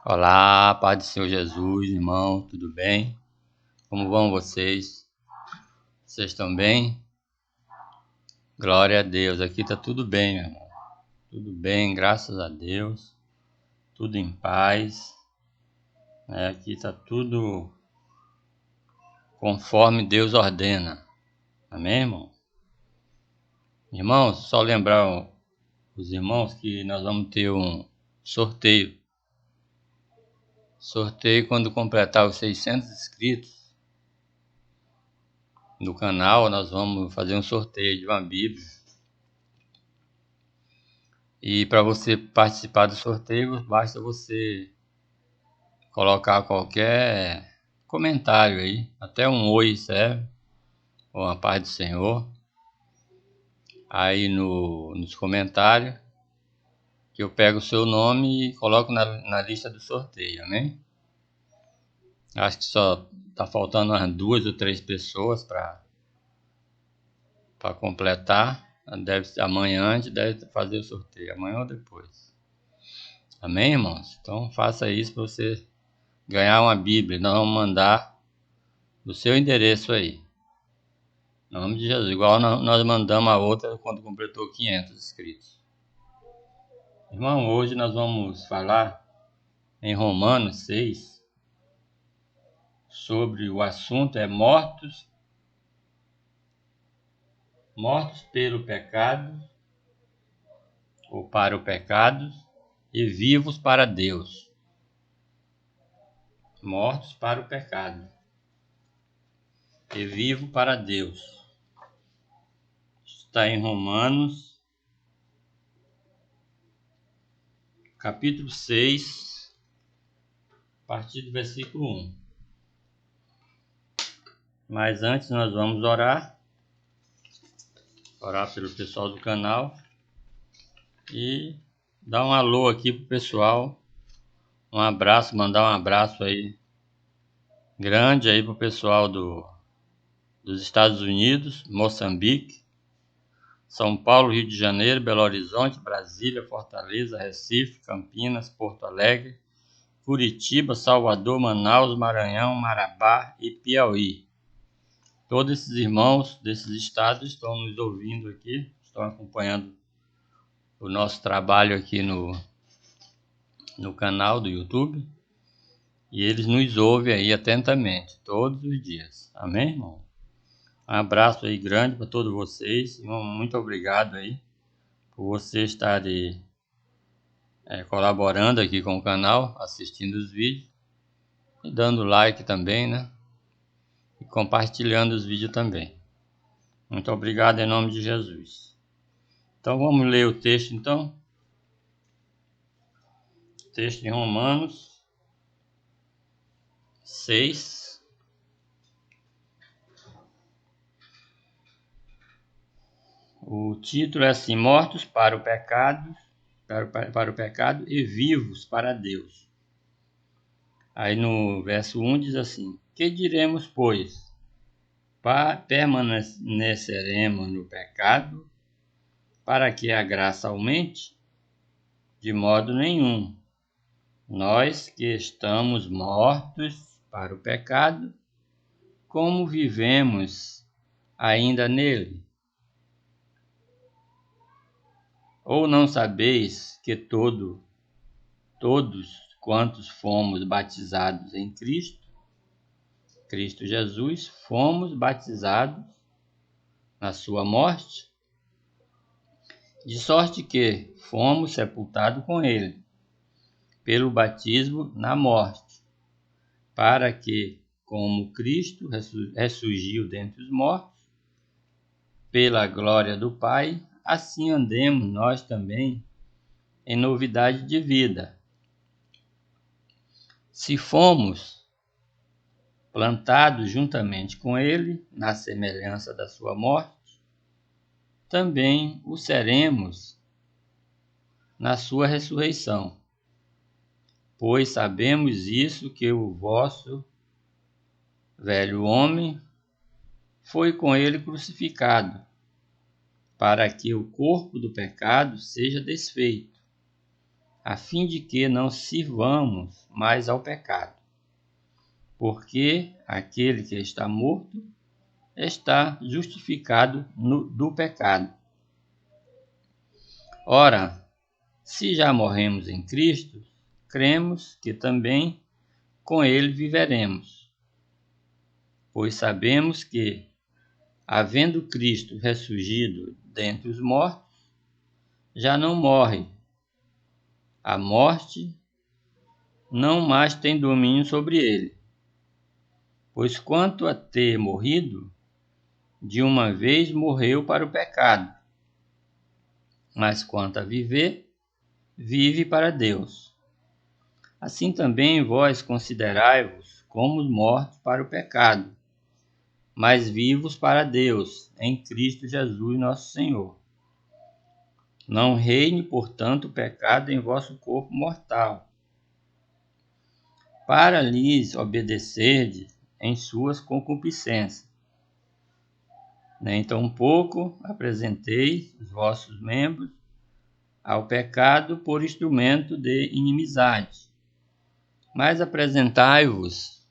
Olá, Pai do Senhor Jesus, irmão, tudo bem? Como vão vocês? Vocês estão bem? Glória a Deus, aqui tá tudo bem, meu irmão. Tudo bem, graças a Deus. Tudo em paz. Aqui tá tudo conforme Deus ordena. Amém, irmão? Irmãos, só lembrar os irmãos que nós vamos ter um sorteio. Sorteio quando completar os 600 inscritos no canal, nós vamos fazer um sorteio de uma Bíblia. E para você participar do sorteio, basta você colocar qualquer comentário aí, até um oi serve, ou uma paz do Senhor, aí nos comentários, que eu pego o seu nome e coloco na lista do sorteio, amém? Acho que só tá faltando umas 2 ou 3 pessoas para completar. Amanhã a gente deve fazer o sorteio, amanhã ou depois. Amém, irmãos? Então faça isso para você ganhar uma Bíblia. Nós vamos mandar do seu endereço aí. Em nome de Jesus. Igual nós mandamos a outra quando completou 500 inscritos. Irmão, hoje nós vamos falar em Romanos 6 sobre o assunto mortos pelo pecado ou para o pecado e vivos para Deus. Mortos para o pecado e vivo para Deus. Está em Romanos, capítulo 6, a partir do versículo 1. Mas antes nós vamos orar pelo pessoal do canal e dar um alô aqui pro pessoal, um abraço, mandar um abraço aí grande aí pro pessoal dos Estados Unidos, Moçambique, São Paulo, Rio de Janeiro, Belo Horizonte, Brasília, Fortaleza, Recife, Campinas, Porto Alegre, Curitiba, Salvador, Manaus, Maranhão, Marabá e Piauí. Todos esses irmãos desses estados estão nos ouvindo aqui, estão acompanhando o nosso trabalho aqui no canal do YouTube. E eles nos ouvem aí atentamente, todos os dias. Amém, irmão? Um abraço aí grande para todos vocês. Irmão, muito obrigado aí por vocês estarem colaborando aqui com o canal, assistindo os vídeos e dando like também, né? E compartilhando os vídeos também. Muito obrigado em nome de Jesus. Então vamos ler o texto então. Texto em Romanos 6. O título é assim: mortos para o pecado, para o pecado e vivos para Deus. Aí no verso 1 diz assim: que diremos, pois? Permaneceremos no pecado para que a graça aumente? De modo nenhum. Nós que estamos mortos para o pecado, como vivemos ainda nele? Ou não sabeis que todos quantos fomos batizados em Cristo Jesus, fomos batizados na sua morte? De sorte que fomos sepultados com ele, pelo batismo na morte, para que, como Cristo ressurgiu dentre os mortos, pela glória do Pai, assim andemos nós também em novidade de vida. Se fomos plantados juntamente com ele, na semelhança da sua morte, também o seremos na sua ressurreição. Pois sabemos isso, que o vosso velho homem foi com ele crucificado, para que o corpo do pecado seja desfeito, a fim de que não sirvamos mais ao pecado. Porque aquele que está morto está justificado do pecado. Ora, se já morremos em Cristo, cremos que também com ele viveremos. Pois sabemos que, havendo Cristo ressurgido dentre os mortos, já não morre. A morte não mais tem domínio sobre ele. Pois quanto a ter morrido, de uma vez morreu para o pecado. Mas quanto a viver, vive para Deus. Assim também vós considerai-vos como mortos para o pecado, mas vivos para Deus, em Cristo Jesus nosso Senhor. Não reine, portanto, o pecado em vosso corpo mortal, para lhes obedecerdes em suas concupiscências. Nem tampouco apresenteis os vossos membros ao pecado por instrumento de inimizade, mas apresentai-vos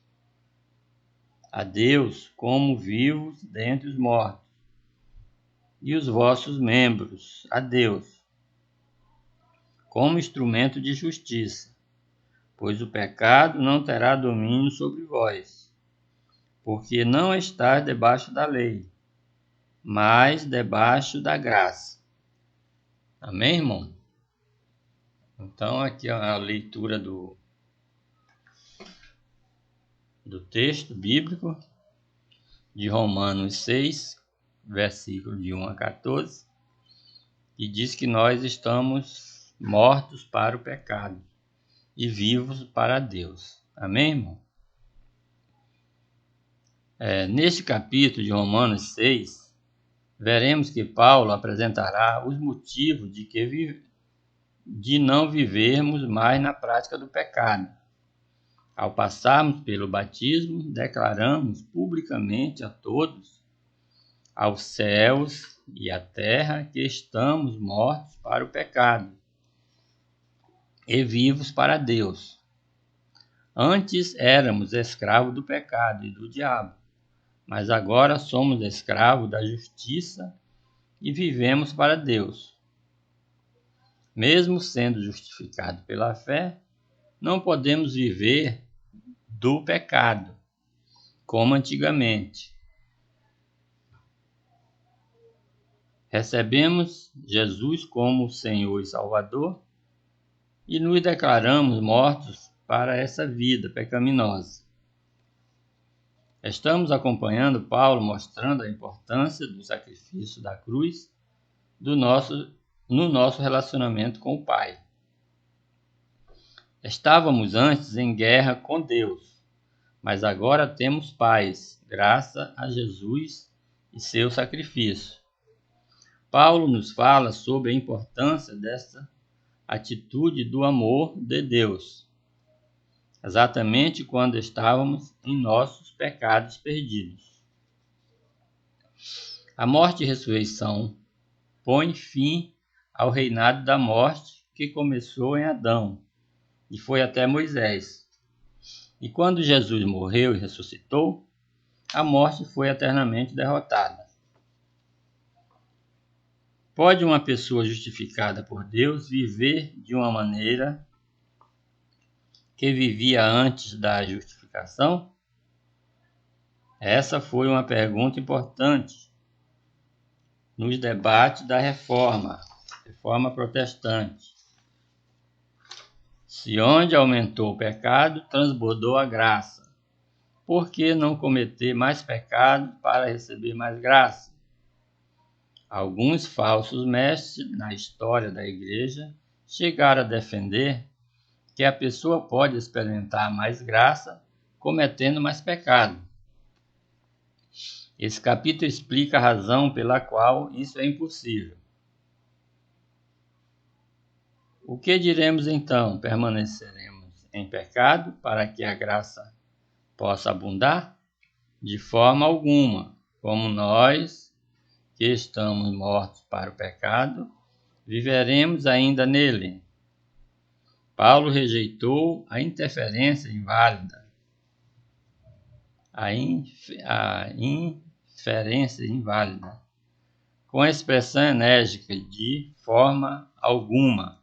a Deus como vivos dentre os mortos, e os vossos membros a Deus como instrumento de justiça, pois o pecado não terá domínio sobre vós, porque não estáis debaixo da lei, mas debaixo da graça. Amém, irmão? Então aqui é a leitura do texto bíblico de Romanos 6, versículo de 1 a 14, e diz que nós estamos mortos para o pecado e vivos para Deus. Amém, irmão? Neste capítulo de Romanos 6, veremos que Paulo apresentará os motivos de não vivermos mais na prática do pecado. Ao passarmos pelo batismo, declaramos publicamente a todos, aos céus e à terra, que estamos mortos para o pecado e vivos para Deus. Antes éramos escravos do pecado e do diabo, mas agora somos escravos da justiça e vivemos para Deus. Mesmo sendo justificados pela fé, não podemos viver do pecado, como antigamente. Recebemos Jesus como Senhor e Salvador e nos declaramos mortos para essa vida pecaminosa. Estamos acompanhando Paulo mostrando a importância do sacrifício da cruz no nosso relacionamento com o Pai. Estávamos antes em guerra com Deus, mas agora temos paz, graças a Jesus e seu sacrifício. Paulo nos fala sobre a importância dessa atitude do amor de Deus, exatamente quando estávamos em nossos pecados perdidos. A morte e ressurreição põe fim ao reinado da morte que começou em Adão e foi até Moisés. E quando Jesus morreu e ressuscitou, a morte foi eternamente derrotada. Pode uma pessoa justificada por Deus viver de uma maneira que vivia antes da justificação? Essa foi uma pergunta importante nos debates da Reforma Protestante. Se onde aumentou o pecado, transbordou a graça. Por que não cometer mais pecado para receber mais graça? Alguns falsos mestres na história da igreja chegaram a defender que a pessoa pode experimentar mais graça cometendo mais pecado. Esse capítulo explica a razão pela qual isso é impossível. O que diremos então? Permaneceremos em pecado para que a graça possa abundar? De forma alguma, como nós que estamos mortos para o pecado, viveremos ainda nele. Paulo rejeitou a interferência inválida, a inferência inválida, com a expressão enérgica de forma alguma.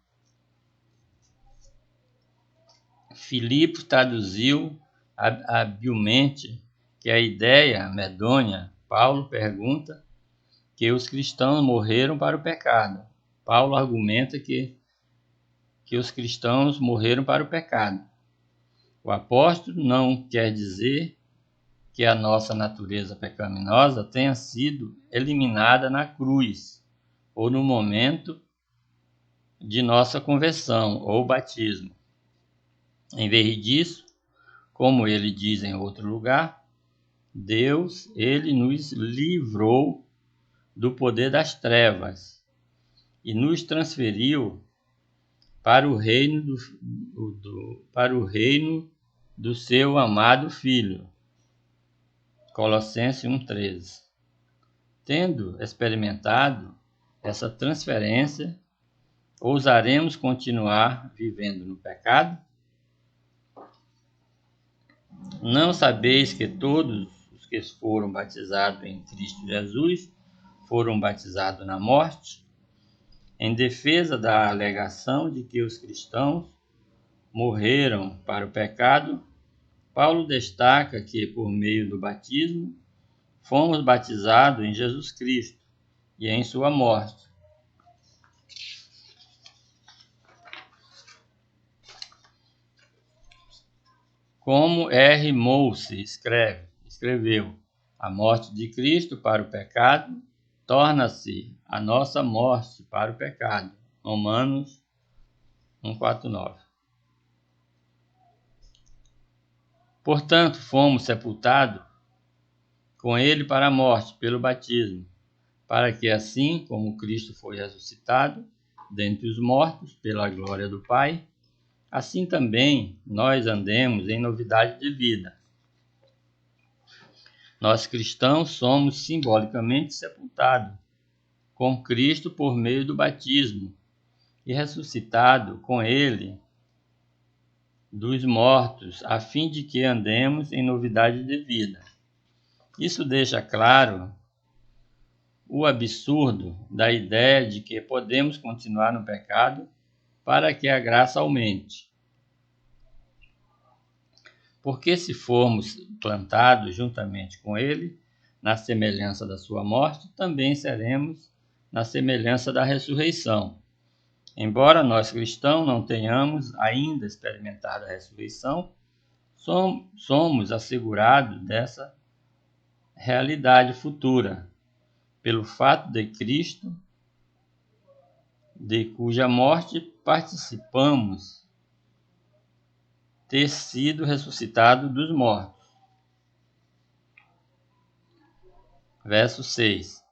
Filipe traduziu habilmente que a ideia medonha. Paulo pergunta que os cristãos morreram para o pecado. Paulo argumenta que os cristãos morreram para o pecado. O apóstolo não quer dizer que a nossa natureza pecaminosa tenha sido eliminada na cruz ou no momento de nossa conversão ou batismo. Em vez disso, como ele diz em outro lugar, Deus, ele nos livrou do poder das trevas e nos transferiu para o reino do seu amado Filho. Colossenses 1,13. Tendo experimentado essa transferência, ousaremos continuar vivendo no pecado? Não sabeis que todos os que foram batizados em Cristo Jesus foram batizados na morte? Em defesa da alegação de que os cristãos morreram para o pecado, Paulo destaca que, por meio do batismo, fomos batizados em Jesus Cristo e em sua morte. Como R. Mouse escreveu, a morte de Cristo para o pecado torna-se a nossa morte para o pecado. Romanos 1,49. Portanto, fomos sepultados com ele para a morte pelo batismo, para que assim como Cristo foi ressuscitado dentre os mortos pela glória do Pai, assim também nós andemos em novidade de vida. Nós cristãos somos simbolicamente sepultados com Cristo por meio do batismo e ressuscitados com ele dos mortos, a fim de que andemos em novidade de vida. Isso deixa claro o absurdo da ideia de que podemos continuar no pecado para que a graça aumente. Porque se formos plantados juntamente com ele, na semelhança da sua morte, também seremos na semelhança da ressurreição. Embora nós cristãos não tenhamos ainda experimentado a ressurreição, somos assegurados dessa realidade futura, pelo fato de Cristo, de cuja morte participamos, ter sido ressuscitado dos mortos. Verso 6.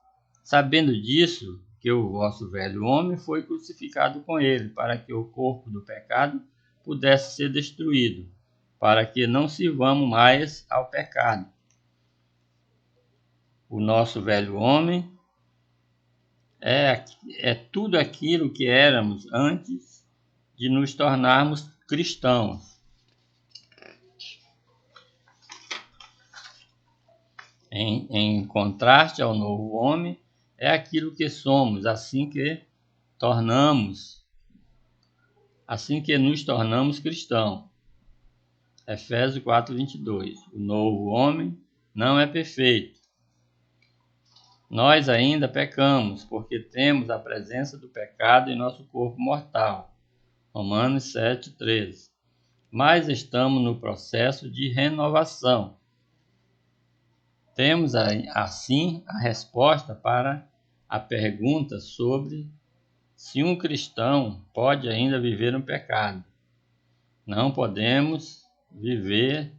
Sabendo disso, que o vosso velho homem foi crucificado com ele, para que o corpo do pecado pudesse ser destruído, para que não sirvamos mais ao pecado. O nosso velho homem é tudo aquilo que éramos antes de nos tornarmos cristãos. Em contraste ao novo homem, é aquilo que somos assim que nos tornamos cristãos. Efésios 4:22. O novo homem não é perfeito. Nós ainda pecamos, porque temos a presença do pecado em nosso corpo mortal. Romanos 7:13. Mas estamos no processo de renovação. Temos assim a resposta para a pergunta sobre se um cristão pode ainda viver no pecado. Não podemos viver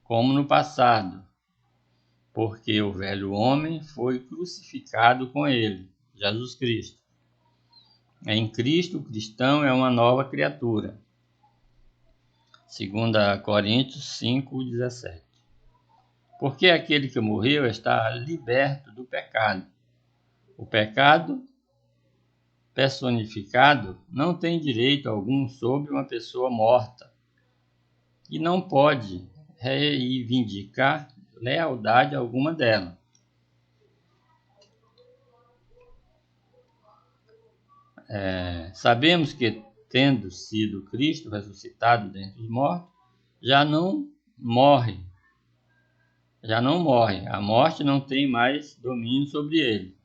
como no passado, porque o velho homem foi crucificado com ele, Jesus Cristo. Em Cristo, o cristão é uma nova criatura. 2 Coríntios 5:17. Porque aquele que morreu está liberto do pecado. O pecado personificado não tem direito algum sobre uma pessoa morta e não pode reivindicar lealdade alguma dela. Sabemos que, tendo sido Cristo ressuscitado dentre os mortos, já não morre. A morte não tem mais domínio sobre ele.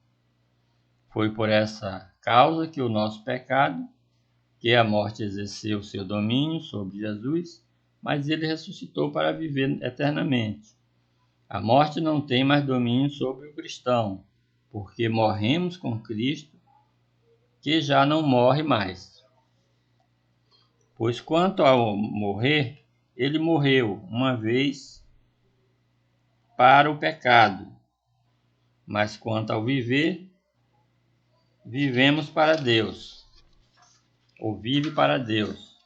Foi por essa causa que o nosso pecado, que a morte exerceu seu domínio sobre Jesus, mas ele ressuscitou para viver eternamente. A morte não tem mais domínio sobre o cristão, porque morremos com Cristo, que já não morre mais. Pois quanto ao morrer, ele morreu uma vez para o pecado, mas quanto ao viver, vivemos para Deus, ou vive para Deus.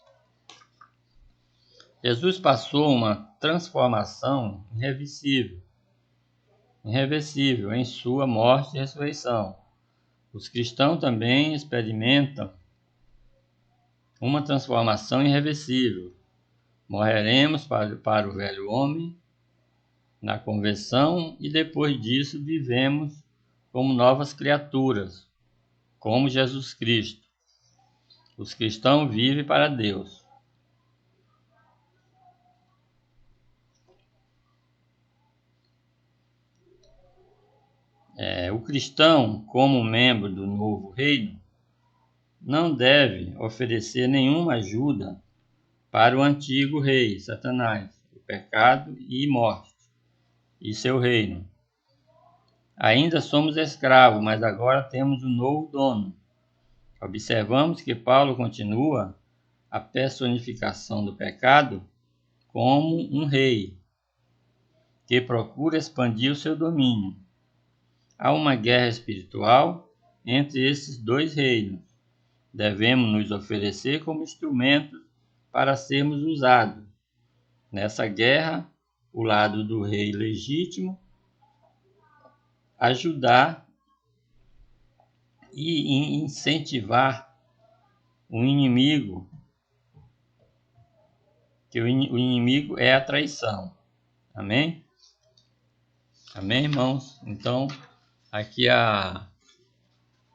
Jesus passou uma transformação irreversível em sua morte e ressurreição. Os cristãos também experimentam uma transformação irreversível. Morreremos para o velho homem na conversão e depois disso vivemos como novas criaturas, como Jesus Cristo. Os cristãos vivem para Deus. O cristão, como membro do novo reino, não deve oferecer nenhuma ajuda para o antigo rei, Satanás, o pecado e morte, e seu reino. Ainda somos escravos, mas agora temos um novo dono. Observamos que Paulo continua a personificação do pecado como um rei que procura expandir o seu domínio. Há uma guerra espiritual entre esses dois reinos. Devemos nos oferecer como instrumentos para sermos usados. Nessa guerra, o lado do rei legítimo ajudar e incentivar o inimigo, que o inimigo é a traição. Amém? Amém, irmãos? Então, aqui a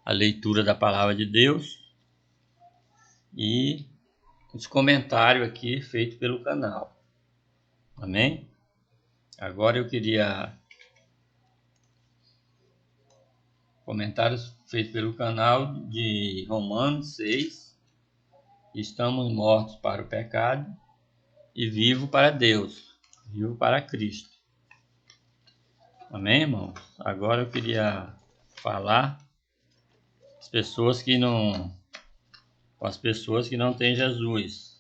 leitura da palavra de Deus e os comentários aqui feitos pelo canal. Amém? Agora eu queria comentários feitos pelo canal de Romanos 6. Estamos mortos para o pecado e vivo para Deus, vivo para Cristo. Amém, irmãos? Agora eu queria falar com as pessoas que não têm Jesus.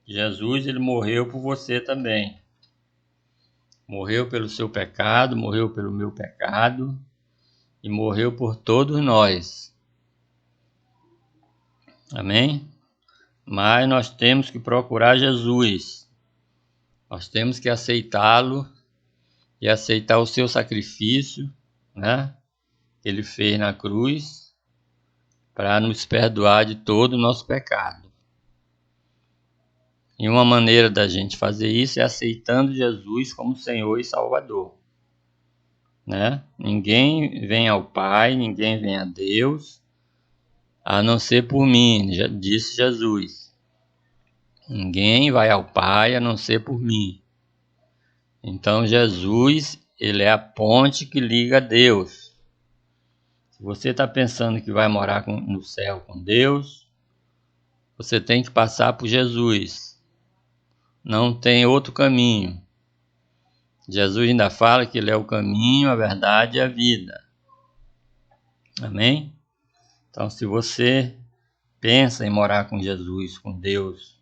Jesus, ele morreu por você também. Morreu pelo seu pecado, morreu pelo meu pecado e morreu por todos nós. Amém? Mas nós temos que procurar Jesus. Nós temos que aceitá-lo e aceitar o seu sacrifício, né? Que ele fez na cruz para nos perdoar de todo o nosso pecado. E uma maneira da gente fazer isso é aceitando Jesus como Senhor e Salvador, né? Ninguém vem ao Pai, ninguém vem a Deus, a não ser por mim, já disse Jesus. Ninguém vai ao Pai a não ser por mim. Então Jesus, ele é a ponte que liga a Deus. Se você está pensando que vai morar no céu com Deus, você tem que passar por Jesus. Não tem outro caminho. Jesus ainda fala que ele é o caminho, a verdade e a vida. Amém? Então, se você pensa em morar com Jesus, com Deus,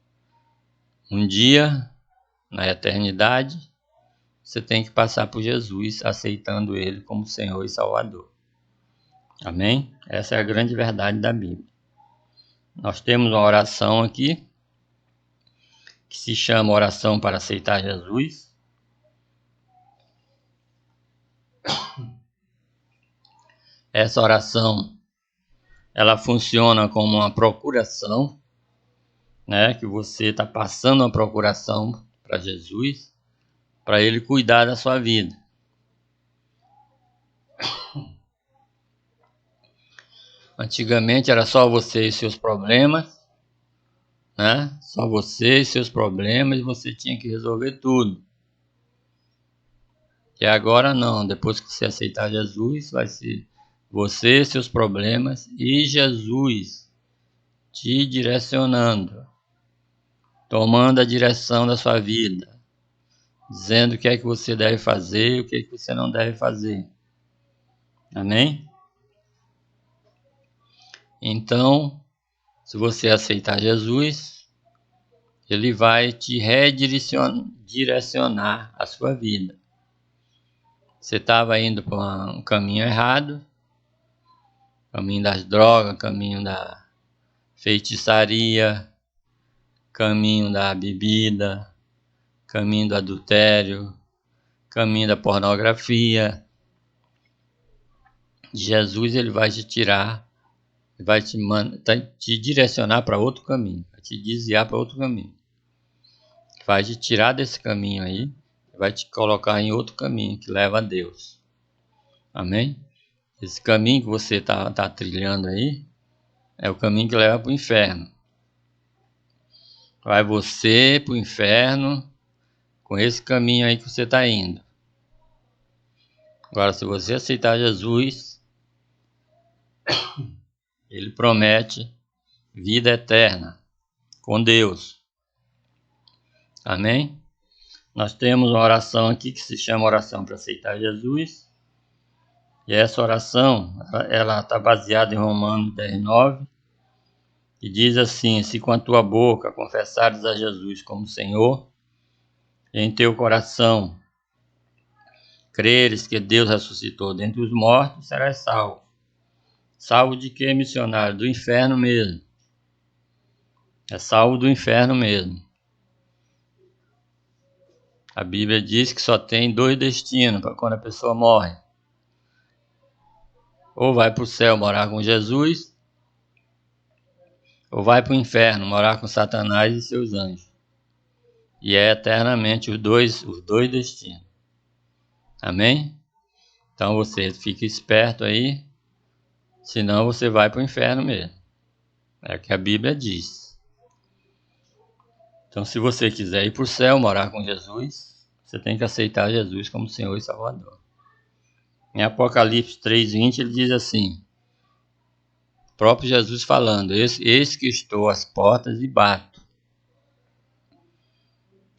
um dia, na eternidade, você tem que passar por Jesus, aceitando ele como Senhor e Salvador. Amém? Essa é a grande verdade da Bíblia. Nós temos uma oração aqui, que se chama Oração para Aceitar Jesus. Essa oração ela funciona como uma procuração, né? Que você está passando uma procuração para Jesus, para Ele cuidar da sua vida. Antigamente era só você e seus problemas, né? Só você e seus problemas, e você tinha que resolver tudo. E agora não, depois que você aceitar Jesus, vai ser você, seus problemas e Jesus te direcionando, tomando a direção da sua vida, dizendo o que é que você deve fazer e o que é que você não deve fazer. Amém? Então, se você aceitar Jesus, Ele vai te redirecionar a sua vida. Você estava indo para um caminho errado, caminho das drogas, caminho da feitiçaria, caminho da bebida, caminho do adultério, caminho da pornografia. Jesus, ele vai te tirar, vai te direcionar para outro caminho, vai te desviar para outro caminho. Vai te tirar desse caminho aí, vai te colocar em outro caminho que leva a Deus. Amém? Esse caminho que você tá trilhando aí é o caminho que leva para o inferno. Vai você para o inferno com esse caminho aí que você está indo. Agora, se você aceitar Jesus, Ele promete vida eterna com Deus. Amém? Nós temos uma oração aqui que se chama oração para aceitar Jesus. E essa oração, ela está baseada em Romanos 10:9, que diz assim: se com a tua boca confessares a Jesus como Senhor, e em teu coração creres que Deus ressuscitou dentre os mortos, serás salvo. Salvo de quê, missionário? Do inferno mesmo. É salvo do inferno mesmo. A Bíblia diz que só tem dois destinos para quando a pessoa morre. Ou vai para o céu morar com Jesus, ou vai para o inferno morar com Satanás e seus anjos. E é eternamente os dois destinos. Amém? Então você fica esperto aí, senão você vai para o inferno mesmo. É o que a Bíblia diz. Então se você quiser ir para o céu morar com Jesus, você tem que aceitar Jesus como Senhor e Salvador. Em Apocalipse 3:20 ele diz assim, o próprio Jesus falando, eis que estou às portas e bato.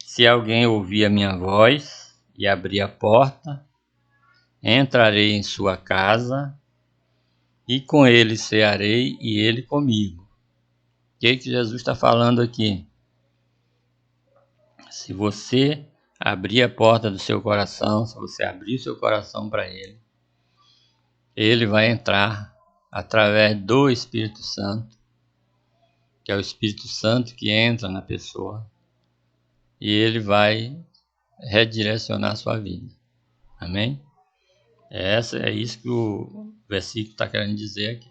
Se alguém ouvir a minha voz e abrir a porta, entrarei em sua casa e com ele cearei e ele comigo. O que Jesus está falando aqui? Se você abrir a porta do seu coração, se você abrir seu coração para ele, ele vai entrar através do Espírito Santo, que é o Espírito Santo que entra na pessoa, e ele vai redirecionar a sua vida. Amém? É isso que o versículo está querendo dizer aqui.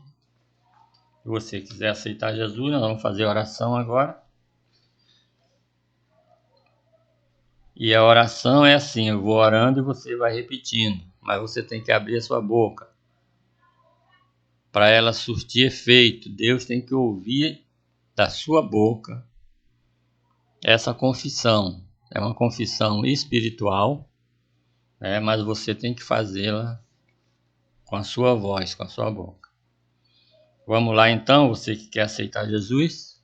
Se você quiser aceitar Jesus, nós vamos fazer oração agora. E a oração é assim, eu vou orando e você vai repetindo, mas você tem que abrir a sua boca para ela surtir efeito. Deus tem que ouvir da sua boca essa confissão. É uma confissão espiritual, né? Mas você tem que fazê-la com a sua voz, com a sua boca. Vamos lá então, você que quer aceitar Jesus.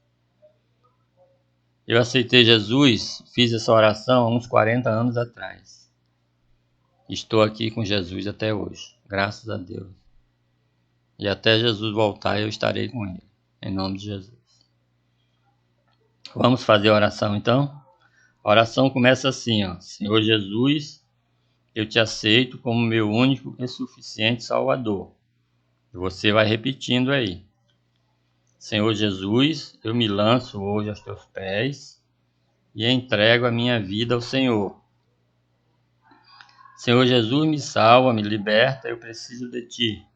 Eu aceitei Jesus, fiz essa oração há uns 40 anos atrás. Estou aqui com Jesus até hoje, graças a Deus. E até Jesus voltar eu estarei com ele, em nome de Jesus. Vamos fazer a oração então? A oração começa assim, ó. Senhor Jesus, eu te aceito como meu único e suficiente Salvador. E você vai repetindo aí. Senhor Jesus, eu me lanço hoje aos teus pés e entrego a minha vida ao Senhor. Senhor Jesus, me salva, me liberta, eu preciso de ti.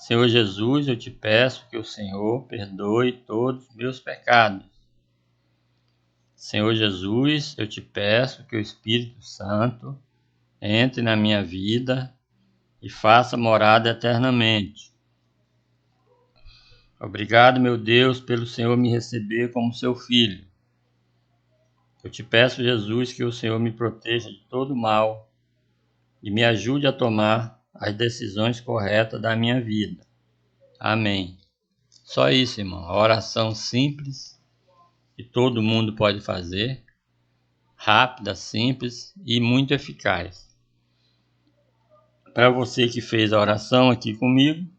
Senhor Jesus, eu te peço que o Senhor perdoe todos os meus pecados. Senhor Jesus, eu te peço que o Espírito Santo entre na minha vida e faça morada eternamente. Obrigado, meu Deus, pelo Senhor me receber como seu filho. Eu te peço, Jesus, que o Senhor me proteja de todo mal e me ajude a tomar as decisões corretas da minha vida. Amém. Só isso, irmão. A oração simples que todo mundo pode fazer, rápida, simples e muito eficaz. Para você que fez a oração aqui comigo,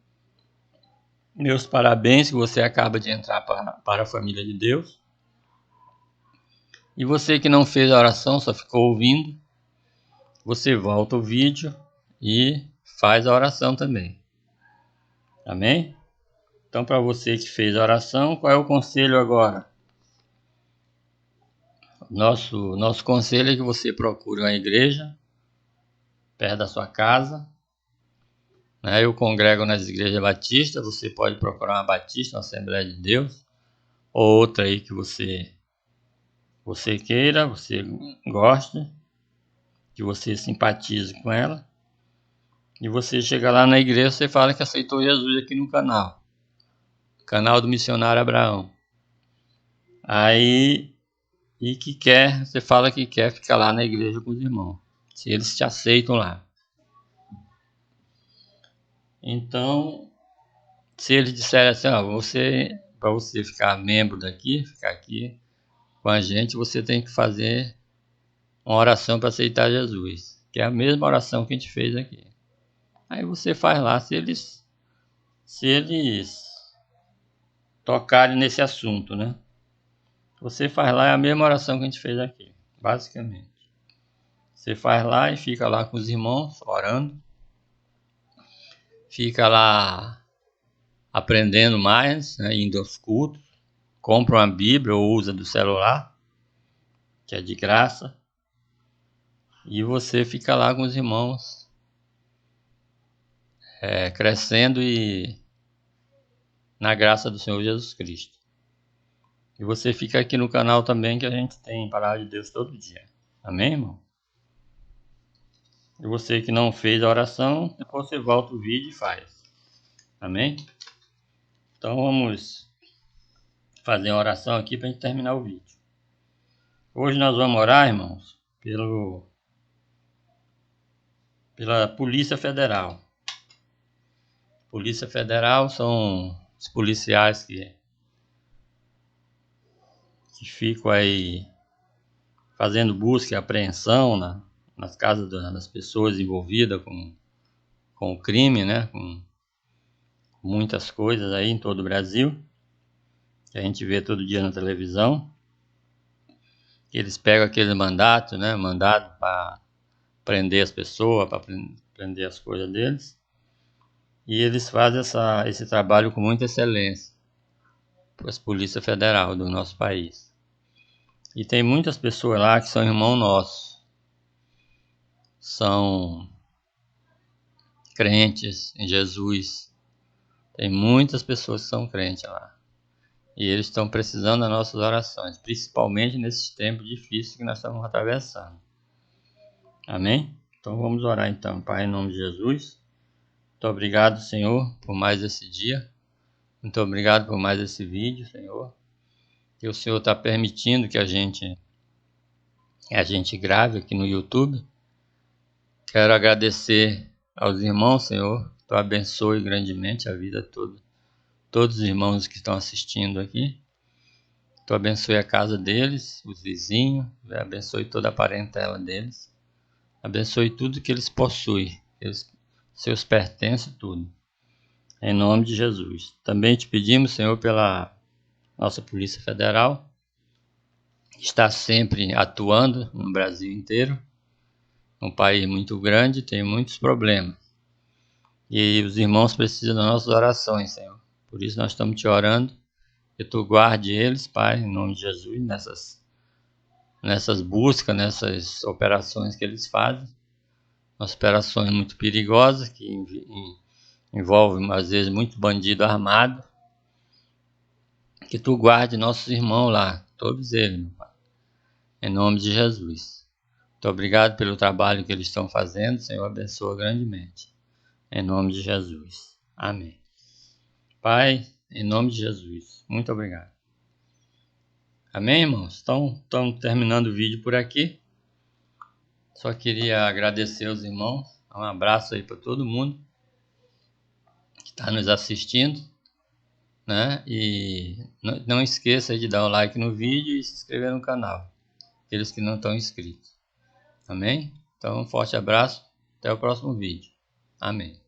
meus parabéns, que você acaba de entrar para a família de Deus. E você que não fez a oração, só ficou ouvindo, você volta o vídeo e faz a oração também. Amém? Então, para você que fez a oração, qual é o conselho agora? Nosso conselho é que você procure uma igreja perto da sua casa. Eu congrego nas igrejas batistas, você pode procurar uma batista, uma Assembleia de Deus, ou outra aí que você queira, você goste, que você simpatize com ela. E você chega lá na igreja, você fala que aceitou Jesus aqui no canal do missionário Abraão. Aí, e que quer, você fala que quer ficar lá na igreja com os irmãos, se eles te aceitam lá. Então, se eles disserem assim, para você ficar membro daqui, ficar aqui com a gente, você tem que fazer uma oração para aceitar Jesus, que é a mesma oração que a gente fez aqui. Aí você faz lá, se eles tocarem nesse assunto, né? Você faz lá, é a mesma oração que a gente fez aqui, basicamente. Você faz lá e fica lá com os irmãos, orando. Fica lá aprendendo mais, né, indo aos cultos. Compra uma Bíblia ou usa do celular, que é de graça. E você fica lá com os irmãos, crescendo e na graça do Senhor Jesus Cristo. E você fica aqui no canal também, que a gente tem Palavra de Deus todo dia. Amém, irmão? E você que não fez a oração, depois você volta o vídeo e faz. Amém? Então vamos fazer uma oração aqui para a gente terminar o vídeo. Hoje nós vamos orar, irmãos, pela Polícia Federal. Polícia Federal são os policiais que ficam aí fazendo busca e apreensão nas casas das pessoas envolvidas com o crime, né? Com muitas coisas aí em todo o Brasil, que a gente vê todo dia na televisão. Eles pegam aquele mandato, né? Mandado para prender as pessoas, para prender as coisas deles. E eles fazem esse trabalho com muita excelência para a Polícia Federal do nosso país. E tem muitas pessoas lá que são irmãos nossos. São crentes em Jesus. Tem muitas pessoas que são crentes lá. E eles estão precisando das nossas orações, principalmente nesses tempos difíceis que nós estamos atravessando. Amém? Então vamos orar então. Pai, em nome de Jesus. Muito obrigado, Senhor, por mais esse dia. Muito obrigado por mais esse vídeo, Senhor. Que o Senhor está permitindo que a gente grave aqui no YouTube. Quero agradecer aos irmãos, Senhor. Tu abençoe grandemente a vida toda. Todos os irmãos que estão assistindo aqui. Tu abençoe a casa deles, os vizinhos. Abençoe toda a parentela deles. Abençoe tudo que eles possuem. Seus pertences, tudo. Em nome de Jesus. Também te pedimos, Senhor, pela nossa Polícia Federal. Está sempre atuando no Brasil inteiro. Um país muito grande, tem muitos problemas. E os irmãos precisam das nossas orações, Senhor. Por isso nós estamos te orando. Que tu guarde eles, Pai, em nome de Jesus, nessas buscas, nessas operações que eles fazem. Operações muito perigosas que envolve às vezes muito bandido armado. Que tu guarde nossos irmãos lá, todos eles, meu Pai, em nome de Jesus. Muito obrigado pelo trabalho que eles estão fazendo, Senhor, abençoa grandemente, em nome de Jesus. Amém. Pai, em nome de Jesus, muito obrigado. Amém, irmãos? Então, estamos terminando o vídeo por aqui. Só queria agradecer aos irmãos, um abraço aí para todo mundo que está nos assistindo, né? E não esqueça de dar o like no vídeo e se inscrever no canal, aqueles que não estão inscritos. Amém? Então, um forte abraço, até o próximo vídeo. Amém.